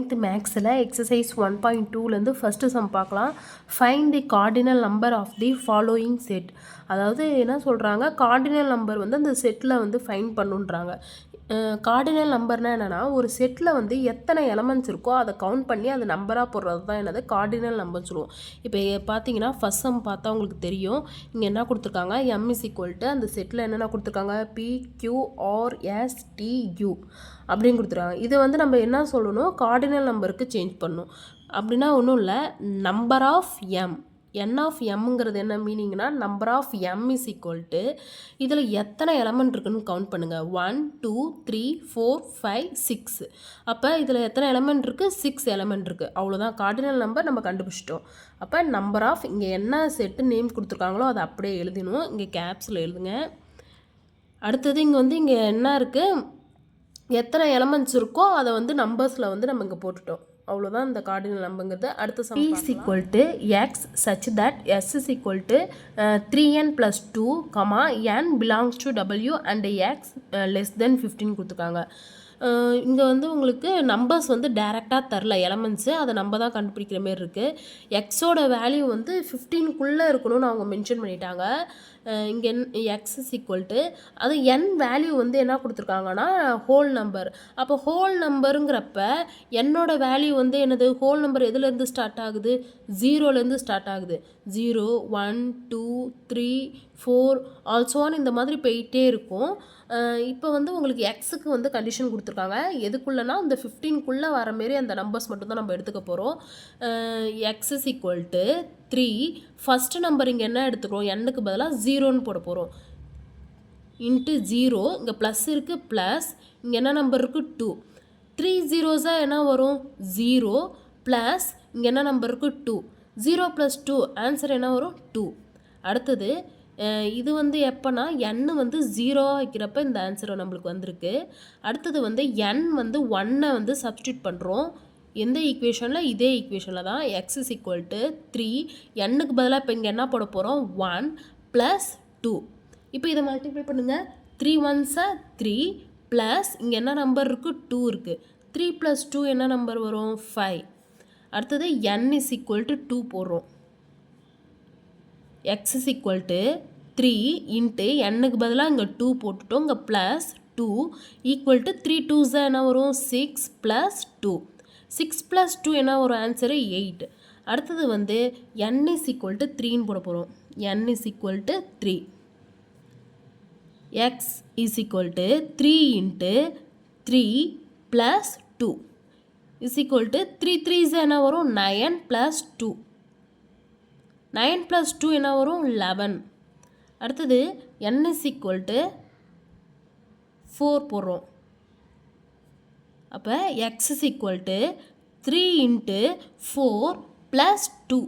9th மேக்ஸில் exercise 1.2லேருந்து first sum பார்க்கலாம். Find the cardinal number of the following set. அதாவது என்ன சொல்கிறாங்க, கார்டினல் நம்பர் வந்து அந்த செட்டில் வந்து ஃபைண்ட் பண்ணுன்றாங்க. கார்டினல் நம்பர்னால் என்னென்னா, ஒரு செட்டில் வந்து எத்தனை எலமெண்ட்ஸ் இருக்கோ அதை கவுண்ட் பண்ணி அது நம்பராக போடுறது தான் என்னது கார்டினல் நம்பர்னு சொல்லுவோம். இப்போ பார்த்தீங்கன்னா ஃபஸ்ட் சம் பார்த்தா உங்களுக்கு தெரியும். இங்கே என்ன கொடுத்துருக்காங்க, M is equal to அந்த செட்டில் என்னென்ன கொடுத்துருக்காங்க, PQRSTU அப்படின்னு கொடுத்துருக்காங்க. இதை வந்து நம்ம என்ன சொல்லணும், கார்டினல் நம்பருக்கு சேஞ்ச் பண்ணணும். அப்படின்னா ஒன்றும் இல்லை, number of M, n of எம்ங்கிறது என்ன மீனிங்னா, number of M is equal to இதில் எத்தனை எலமெண்ட் இருக்குன்னு கவுண்ட் பண்ணுங்கள். 1 2 3 4 5 6. அப்போ இதில் எத்தனை எலமெண்ட் இருக்குது, 6 எலமெண்ட் இருக்குது. அவ்வளோதான் கார்டினல் நம்பர் நம்ம கண்டுபிடிச்சிட்டோம். அப்போ நம்பர் ஆஃப் இங்கே என்ன செட்டு நேம் கொடுத்துருக்காங்களோ அதை அப்படியே எழுதணும். இங்கே கேப்ஸில் எழுதுங்க. அடுத்தது இங்கே வந்து இங்கே என்ன இருக்குது, எத்தனை எலமெண்ட்ஸ் இருக்கோ அதை வந்து நம்பர்ஸில் வந்து நம்ம இங்கே போட்டுட்டோம். அவ்வளோதான் இந்த கார்டினல் நம்பருங்கிறது. அடுத்த some, P is equal to X such that S is equal to 3n plus 2, n belongs to W and X less than 15 கொடுத்துருக்காங்க. இங்கே வந்து உங்களுக்கு நம்பர்ஸ் வந்து டைரெக்டாக தரல, எலமெண்ட்ஸு அதை நம்ம தான் கண்டுபிடிக்கிற மாரி இருக்குது. எக்ஸோட வேல்யூ வந்து 15க்குள்ளே இருக்கணும்னு அவங்க மென்ஷன் பண்ணிட்டாங்க. இங்கே எக்ஸ் இஸ் ஈக்குவல் டு அது என் வேல்யூ வந்து என்ன கொடுத்துருக்காங்கன்னா ஹோல் நம்பர். அப்போ ஹோல் நம்பருங்கிறப்ப என்னோட வேல்யூ வந்து என்னது, ஹோல் நம்பர் எதுலேருந்து ஸ்டார்ட் ஆகுது, 0லேருந்து ஸ்டார்ட் ஆகுது. 0 1 2 3 4 ஆல்சோன்னு இந்த மாதிரி போயிட்டே இருக்கும். இப்போ வந்து உங்களுக்கு எக்ஸுக்கு வந்து கண்டிஷன் கொடுத்துருக்காங்க. எதுக்குள்ளனா இந்த 15க்குள்ளே வர மாரி அந்த நம்பர்ஸ் மட்டும்தான் நம்ம எடுத்துக்க போகிறோம். X is equal to 3. First number இங்கே என்ன எடுத்துக்கிறோம், எண்ணுக்கு பதிலாக 0ன்னு போட போகிறோம். இன்ட்டு 0, இங்கே ப்ளஸ் இருக்குது, ப்ளஸ் இங்கே என்ன நம்பர் இருக்குது 2. 3 zeros என்ன வரும், 0 ப்ளஸ் இங்கே என்ன நம்பர் இருக்குது 2. 0 + 2 ஆன்சர் என்ன வரும் 2. அடுத்தது இது வந்து எப்போனா n வந்து 0 வைக்கிறப்ப இந்த ஆன்சர் நம்மளுக்கு வந்திருக்கு. அடுத்தது வந்து n வந்து 1 வந்து சப்ஸ்டியூட் பண்ணுறோம். எந்த ஈக்குவேஷனில், இதே ஈக்குவேஷனில் தான். எக்ஸ் இஸ் ஈக்குவல் டு 3, என்னுக்கு பதிலாக இப்போ இங்கே என்ன போட போகிறோம், 1 + 2. இப்போ இதை மல்டிப்ளை பண்ணுங்கள். 3 1s 3 ப்ளஸ் இங்கே என்ன நம்பர் இருக்குது 2 இருக்குது. 3 + 2 என்ன நம்பர் வரும் 5. அடுத்தது n இஸ் ஈக்குவல் டு 2 போடுறோம். X is equal to 3 into என்னுக்கு பதிலாக இங்கே 2 போட்டுட்டோம். இங்கே ப்ளஸ் 2 ஈக்குவல் டு 3 2s என்ன வரும் 6 + 2. 6 + 2 என்ன வரும் ஆன்சரு 8. அடுத்தது வந்து n இஸ் ஈக்குவல் டு 3ன்னு போட போகிறோம். n is equal to 3. X is equal to 3 into 3 + 2 is equal to 3 3s என்ன வரும் 9 + 2. 9 + 2 என்ன வரும் 11. அடுத்தது n இஸ் ஈக்குவல் டு 4 போடுறோம். அப்போ X is equal to 3 into 4 + 2.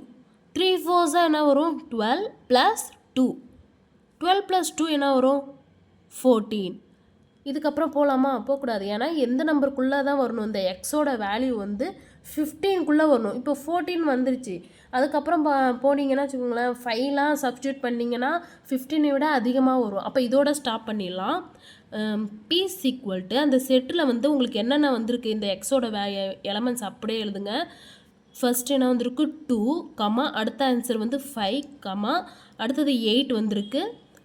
3 4s என்ன வரும் 12 + 2. 12 + 2 என்ன வரும் 14. இதுக்கப்புறம் போகலாமா, போகக்கூடாது. ஏன்னா எந்த நம்பருக்குள்ளே தான் வரணும், இந்த எக்ஸோட வேல்யூ வந்து 15க்குள்ளே வரணும். இப்போ 14 வந்துருச்சு. அதுக்கப்புறம் போனீங்கன்னா வச்சுக்கோங்களேன், 5லாம் சப்ஸ்டியூட் பண்ணிங்கன்னா 15 விட அதிகமாக வரும். அப்போ இதோட ஸ்டாப் பண்ணிடலாம். P is equal to அந்த செட்டில் வந்து உங்களுக்கு என்னென்ன வந்திருக்கு, இந்த எக்ஸோட எலமெண்ட்ஸ் அப்படியே எழுதுங்க. ஃபஸ்ட்டு என்ன வந்திருக்கு 2, அடுத்த ஆன்சர் வந்து 5, அடுத்தது 8 வந்திருக்கு.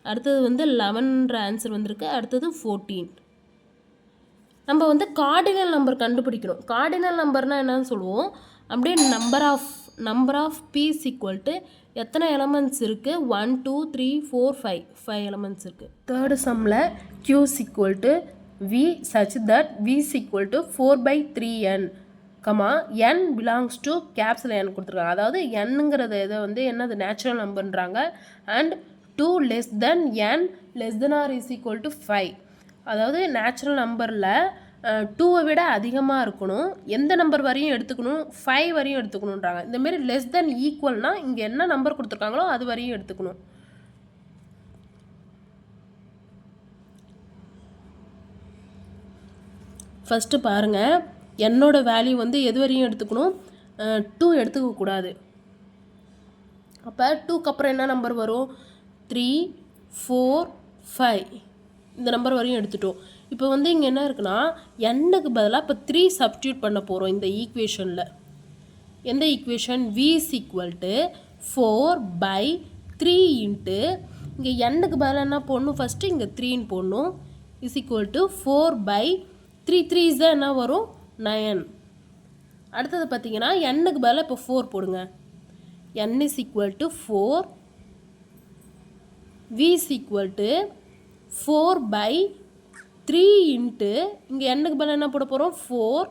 அடுத்தது வந்து 11ன்ற ஆன்சர் வந்திருக்கு. அடுத்தது 14. நம்ம வந்து கார்டினல் நம்பர் கண்டுபிடிக்கணும். கார்டினல் நம்பர்னால் என்னன்னு சொல்லுவோம், அப்படியே number of P is equal to எத்தனை எலமெண்ட்ஸ் இருக்குது, 1 2 3 4 5 எலமெண்ட்ஸ் இருக்குது. தேர்டு சம்மில் Q is equal to V such that V is equal to 4/3n, n belongs to கேப்ஸில் n கொடுத்துருக்காங்க. அதாவது nங்கிறது இதை வந்து என்னது நேச்சுரல் நம்பர்ன்றாங்க. And 2 less than n less than or is equal to 5. அதாவது நேச்சுரல் நம்பரில் 2வை விட அதிகமாக இருக்கணும், எந்த நம்பர் வரையும் எடுத்துக்கணும், 5 வரையும் எடுத்துக்கணுன்றாங்க. இந்தமாரி லெஸ் தென் ஈக்குவல்னால் இங்கே என்ன நம்பர் கொடுத்துருக்காங்களோ அது வரையும் எடுத்துக்கணும். ஃபஸ்ட்டு பாருங்கள், என்னோட வேல்யூ வந்து எது வரையும் எடுத்துக்கணும், 2 எடுத்துக்கக்கூடாது. அப்போ 2க்கு அப்புறம் என்ன நம்பர் வரும், 3 4 5 இந்த நம்பர் வரையும் எடுத்துட்டோம். இப்போ வந்து இங்கே என்ன இருக்குன்னா எண்ணுக்கு பதிலாக இப்போ 3 சப்ஸ்டியூட் பண்ண போகிறோம் இந்த ஈக்குவேஷனில். எந்த equation? v is equal to 4/3 into இங்கே எண்ணுக்கு பதிலாக என்ன போடணும்? ஃபஸ்ட்டு இங்கே 3ன்னு போடணும். Is equal to 4/3. 3 is என்ன வரும்? 9. அடுத்தது பார்த்தீங்கன்னா எண்ணுக்கு பதிலாக இப்போ 4 போடுங்க. n is equal to 4. v is equal to 4/3 into இங்கே எண்ணுக்கு பதிலாக என்ன போட போகிறோம்? 4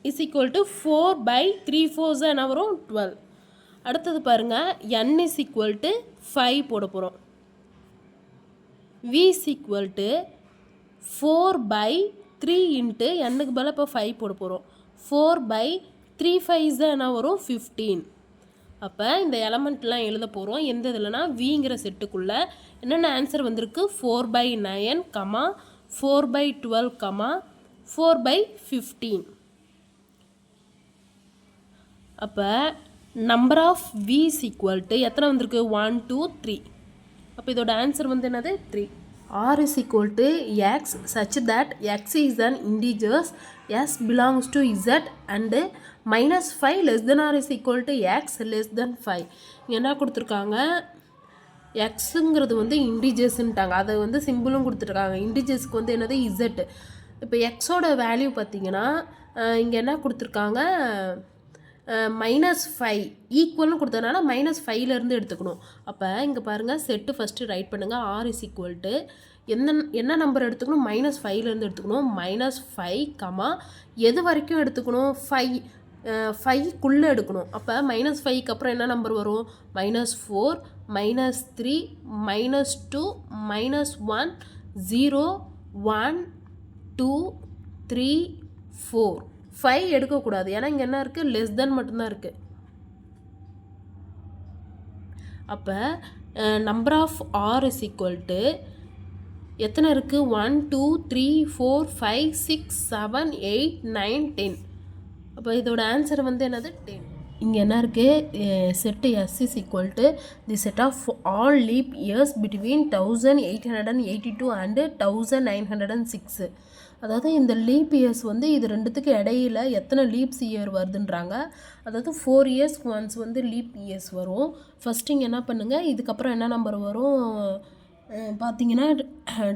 is equal to 4/3. 4 என்ன வரும்? 12. அடுத்தது பாருங்கள் n is equal to 5 போட போகிறோம். v is equal to 4/3 into எண்ணுக்கு பதிலாக இப்போ 5 போட போகிறோம். 4/3 5 என்ன வரும்? 15. அப்போ இந்த எலமெண்ட்லாம் எழுத போகிறோம். எந்த இதுலனா விங்கிற செட்டுக்குள்ளே என்னென்ன ஆன்சர் வந்திருக்கு? 4/9, 4/12, 4/15. அப்போ number of v is equal to எத்தனை வந்திருக்கு? 1 2 3. அப்போ இதோட ஆன்சர் வந்து என்னது? 3. r is equal to x such that x is an integer, s belongs to z and -5 less than or is equal to x less than 5. என்ன கொடுத்துருக்காங்க? எக்ஸுங்கிறது வந்து இண்டிஜர்ஸ்ன்ட்டாங்க. அதை வந்து சிம்பிளும் கொடுத்துருக்காங்க. இண்டிஜர்ஸ்க்கு வந்து என்னது? இசட். இப்போ எக்ஸோட வேல்யூ பார்த்தீங்கன்னா இங்கே என்ன கொடுத்துருக்காங்க? -5 ஈக்குவல்னு கொடுத்ததுனால -5லேருந்து எடுத்துக்கணும். அப்போ இங்கே பாருங்கள் செட்டு ஃபஸ்ட்டு ரைட் பண்ணுங்கள். r is equal to என்ன நம்பர் எடுத்துக்கணும்? -5லேருந்து எடுத்துக்கணும். -5, எது வரைக்கும் எடுத்துக்கணும்? 5க்குள்ளே எடுக்கணும். அப்போ -5க்கு அப்புறம் என்ன நம்பர் வரும்? -4, -3, -2, -1, 0, 1, 2, 3, 4. 5 எடுக்கக்கூடாது. ஏன்னா இங்கே என்ன இருக்குது? லெஸ் தென் மட்டும்தான் இருக்குது. அப்போ number of r is equal to எத்தனை இருக்குது? 1 2 3 4 5 6 7 8 9 10. அப்போ இதோட ஆன்சர் வந்து என்னது? 10. இங்கே என்ன இருக்குது? Set s is equal to the set of all leap years between 1882 and 1906. அதாவது இந்த லீப் இயர்ஸ் வந்து இது ரெண்டுத்துக்கு இடையில எத்தனை லீப்ஸ் இயர் வருதுன்றாங்க. அதாவது 4 இயர்ஸ் ஒன்ஸ் வந்து லீப் இயர்ஸ் வரும். ஃபஸ்ட்டு இங்கே என்ன பண்ணுங்கள்? இதுக்கப்புறம் என்ன நம்பர் வரும் பார்த்தீங்கன்னா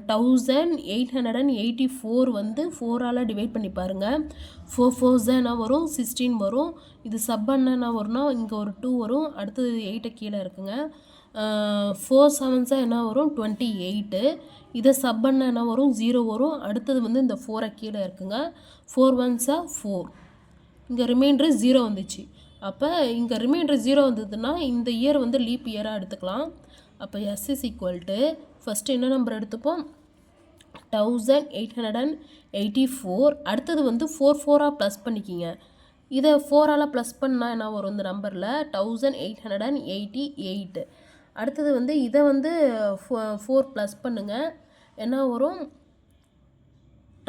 1884 வந்து 4ஆல் டிவைட் பண்ணி பாருங்கள். 4 4s என்ன வரும்? 16 வரும். இது சப் என்ன வரும்னா இங்கே ஒரு 2 வரும். அடுத்தது 8 கீழே இருக்குங்க. 4 7s என்ன வரும்? 28. இதை சப் என்ன வரும்? 0 வரும். அடுத்தது வந்து இந்த 4 கீழே இருக்குங்க. 4 1s 4. இங்கே ரிமைண்டர் 0 வந்துச்சு. அப்போ இங்கே ரிமைண்டர் 0 வந்ததுன்னா இந்த இயர் வந்து லீப் இயராக எடுத்துக்கலாம். அப்போ s is equal to first என்ன நம்பர் எடுத்துப்போம்? 1884. அடுத்தது வந்து 4 4ஆக ப்ளஸ் பண்ணிக்கிங்க. இதை 4ஆல் ப்ளஸ் பண்ணால் என்ன வரும்? இந்த நம்பரில் 1888. அடுத்தது வந்து இதை வந்து 4 ப்ளஸ் பண்ணுங்கள். என்ன வரும்?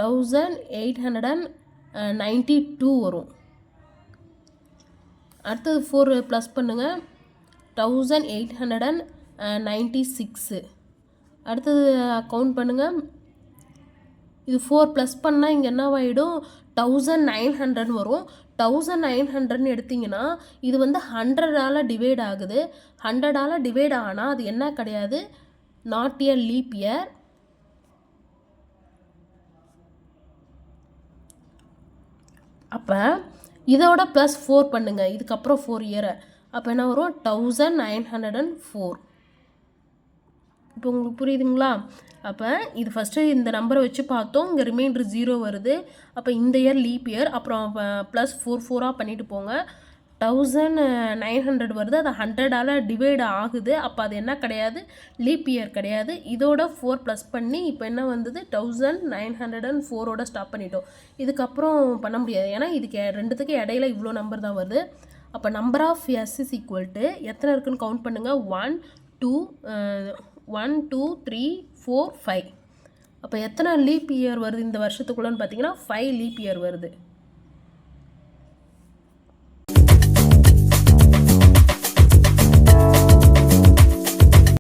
1892 வரும். அடுத்தது 4 ப்ளஸ் பண்ணுங்கள். 1896. அடுத்தது கவுண்ட் பண்ணுங்கள். இது 4 ப்ளஸ் பண்ணால் இங்கே என்னவாயிடும்? 1900 வரும். 1900 எடுத்திங்கன்னா இது வந்து 100ஆல் டிவைட் ஆகுது. 100ஆல் டிவைட் ஆனால் அது என்ன கிடையாது? Not a leap year. அப்போ இதோட ப்ளஸ் 4 பண்ணுங்கள். இதுக்கப்புறம் 4 இயரை. அப்போ என்ன வரும்? 1904. இப்போ உங்களுக்கு புரியுதுங்களா? அப்போ இது ஃபஸ்ட்டு இந்த நம்பரை வச்சு பார்த்தோம். இங்கே ரிமைண்டர் 0 வருது. அப்போ இந்த இயர் லீப் இயர். அப்புறம் ப்ளஸ் 4 4ஆக பண்ணிவிட்டு போங்க. 1900 வருது. அது 100ஆல் டிவைட் ஆகுது. அப்போ அது என்ன கிடையாது? லீப் இயர் கிடையாது. இதோட 4 ப்ளஸ் பண்ணி இப்போ என்ன வந்தது? 1904ஓட ஸ்டாப் பண்ணிட்டோம். இதுக்கப்புறம் பண்ண முடியாது. ஏன்னா இதுக்கு ரெண்டுத்துக்கு இடையில இவ்வளோ நம்பர் தான் வருது. அப்போ number of s is equal to எத்தனை இருக்குன்னு கவுண்ட் பண்ணுங்கள். 1 2 3 4 5. அப்போ எத்தனை லீப் இயர் வருது இந்த வருஷத்துக்குள்ளன்னு பார்த்தீங்கன்னா 5 லீப் இயர் வருது.